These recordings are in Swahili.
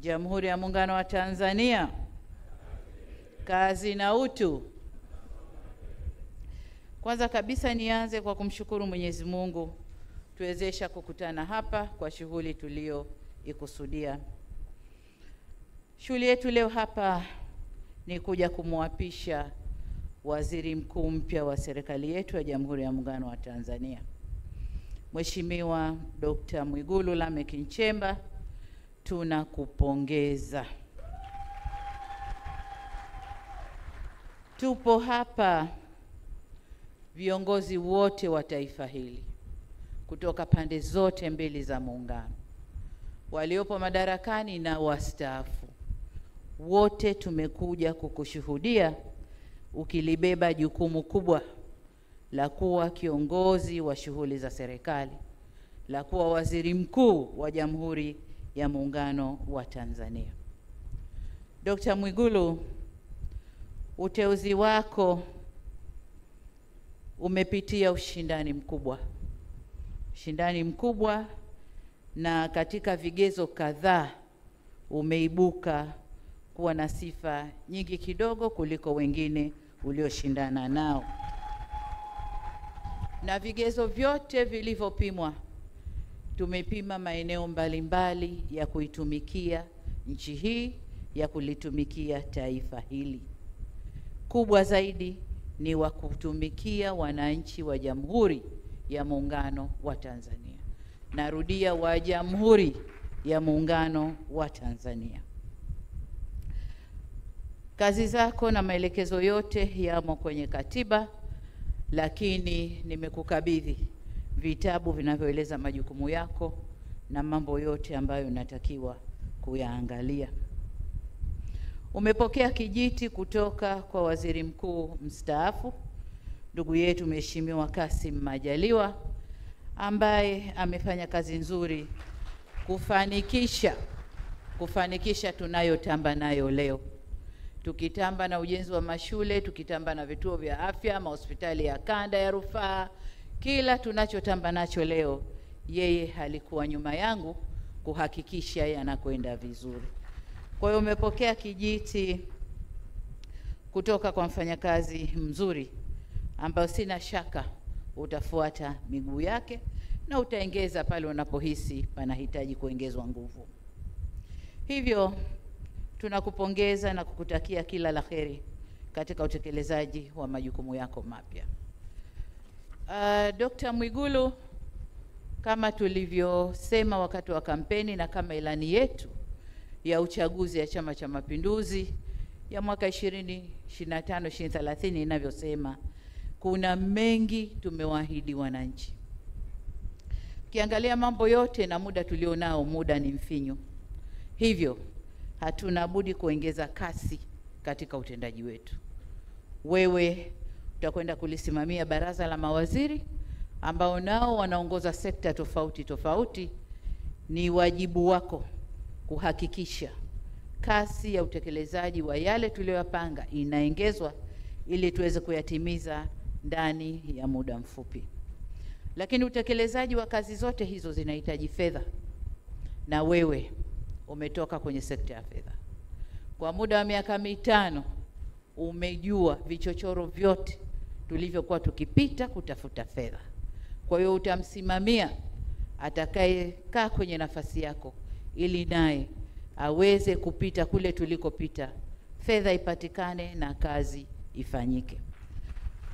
Jamhuri ya Muungano wa Tanzania. Kazi na utu. Kwanza kabisa nianze kwa kumshukuru Mwenyezi Mungu tuwezesha kukutana hapa kwa shughuli tulioikusudia. Shughuli yetu leo hapa ni kuja kumwapisha Waziri Mkuu mpya wa serikali yetu ya Jamhuri ya Muungano wa Tanzania, Mheshimiwa Dr. Mwigulu Lameck Nchemba. Tunakupongeza. Tupo hapa viongozi wote wa taifa hili kutoka pande zote mbili za muungano, waliopo madarakani na wastaafu. Wote tumekuja kukushuhudia ukilibeba jukumu kubwa la kuwa kiongozi wa shughuli za serikali, la kuwa waziri mkuu wa Jamhuri ya Muungano wa Tanzania. Dr. Mwigulu, uteuzi wako umepitia ushindani mkubwa, na katika vigezo kadhaa umeibuka kuwa na sifa nyingi kidogo kuliko wengine ulioshindana nao, na vigezo vyote vilivyopimwa, tumepima maeneo mbalimbali ya kuitumikia nchi hii, ya kulitumikia taifa hili. Kubwa zaidi ni wa kutumikia wananchi wa Jamhuri ya Muungano wa Tanzania. Narudia, wa Jamhuri ya Muungano wa Tanzania. Kazi zako na maelekezo yote yamo kwenye katiba, lakini nimekukabidhi vitabu vinavyoeleza majukumu yako na mambo yote ambayo unatakiwa kuyaangalia. Umepokea kijiti kutoka kwa Waziri Mkuu mstaafu ndugu yetu Mheshimiwa Kassim Majaliwa, ambaye amefanya kazi nzuri kufanikisha tunayotamba nayo leo. Tukitamba na ujenzi wa mashule, tukitamba na vituo vya afya, mahospitali ya kanda ya rufaa, kila tunachotamba nacho leo, yeye alikuwa nyuma yangu kuhakikisha yanakwenda vizuri. Kwa hiyo umepokea kijiti kutoka kwa mfanyakazi mzuri ambayo sina shaka utafuata miguu yake na utaongeza pale unapohisi panahitaji kuongezwa nguvu. Hivyo tunakupongeza na kukutakia kila la kheri katika utekelezaji wa majukumu yako mapya. Dr. Mwigulu, kama tulivyosema wakati wa kampeni na kama ilani yetu ya uchaguzi ya Chama cha Mapinduzi ya mwaka 2025-2030 inavyosema, kuna mengi tumewaahidi wananchi. Ukiangalia mambo yote na muda tulionao, muda ni mfinyu. Hivyo hatuna budi kuongeza kasi katika utendaji wetu. Wewe utakwenda kulisimamia baraza la mawaziri ambao nao wanaongoza sekta tofauti. Ni wajibu wako kuhakikisha kasi ya utekelezaji wa yale tuliyopanga inaongezwa ili tuweze kuyatimiza ndani ya muda mfupi. Lakini utekelezaji wa kazi zote hizo zinahitaji fedha, na wewe umetoka kwenye sekta ya fedha. Kwa muda wa miaka 5 umejua vichochoro vyote tulivyokuwa tukipita kutafuta fedha. Kwa hiyo utamsimamia atakayekaa kwenye nafasi yako ili naye aweze kupita kule tulikopita, fedha ipatikane na kazi ifanyike.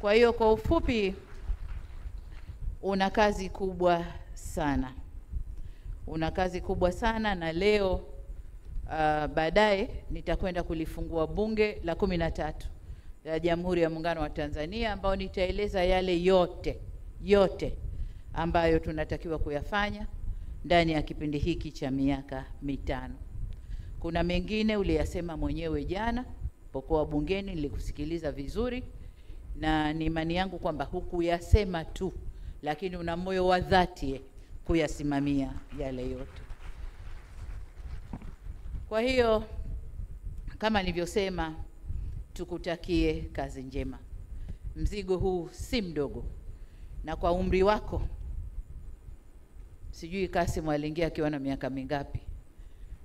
Kwa hiyo kwa ufupi, una kazi kubwa sana, na leo baadaye nitakwenda kulifungua bunge la 13 la Jamhuri ya Muungano wa Tanzania, ambao nitaeleza yale yote ambayo tunatakiwa kuyafanya ndani ya kipindi hiki cha miaka 5. Kuna mengine uliyasema mwenyewe jana pokuwa bungeni, nilikusikiliza vizuri, na ni imani yangu kwamba hukuyasema tu, lakini una moyo wa dhati kuyasimamia yale yote. Kwa hiyo kama nilivyosema, tukutakie kazi njema. Mzigo huu si mdogo, na kwa umri wako, sijui Kassim aliingia akiwa na miaka mingapi,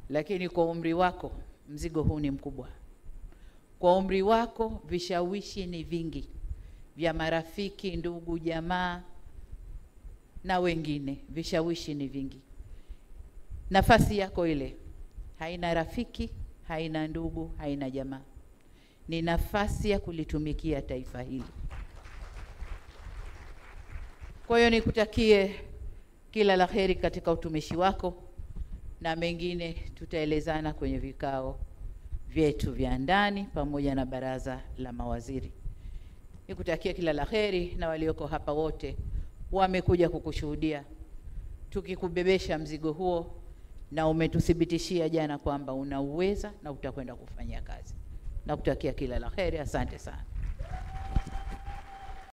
lakini kwa umri wako mzigo huu ni mkubwa. Kwa umri wako vishawishi ni vingi vya marafiki, ndugu, jamaa na wengine. Vishawishi ni vingi. Nafasi yako ile haina rafiki, haina ndugu, haina jamaa. Ni nafasi ya kulitumikia taifa hili. Kwa hiyo nikutakie kila la heri katika utumishi wako, na mengine tutaelezana kwenye vikao vyetu vya ndani pamoja na baraza la mawaziri. Nikutakie kila la heri, na walioko hapa wote wamekuja kukushuhudia tukikubebesha mzigo huo, na umetuthibitishia jana kwamba unauweza na utakwenda kufanya kazi. Nakutakia kila la heri. Asante sana.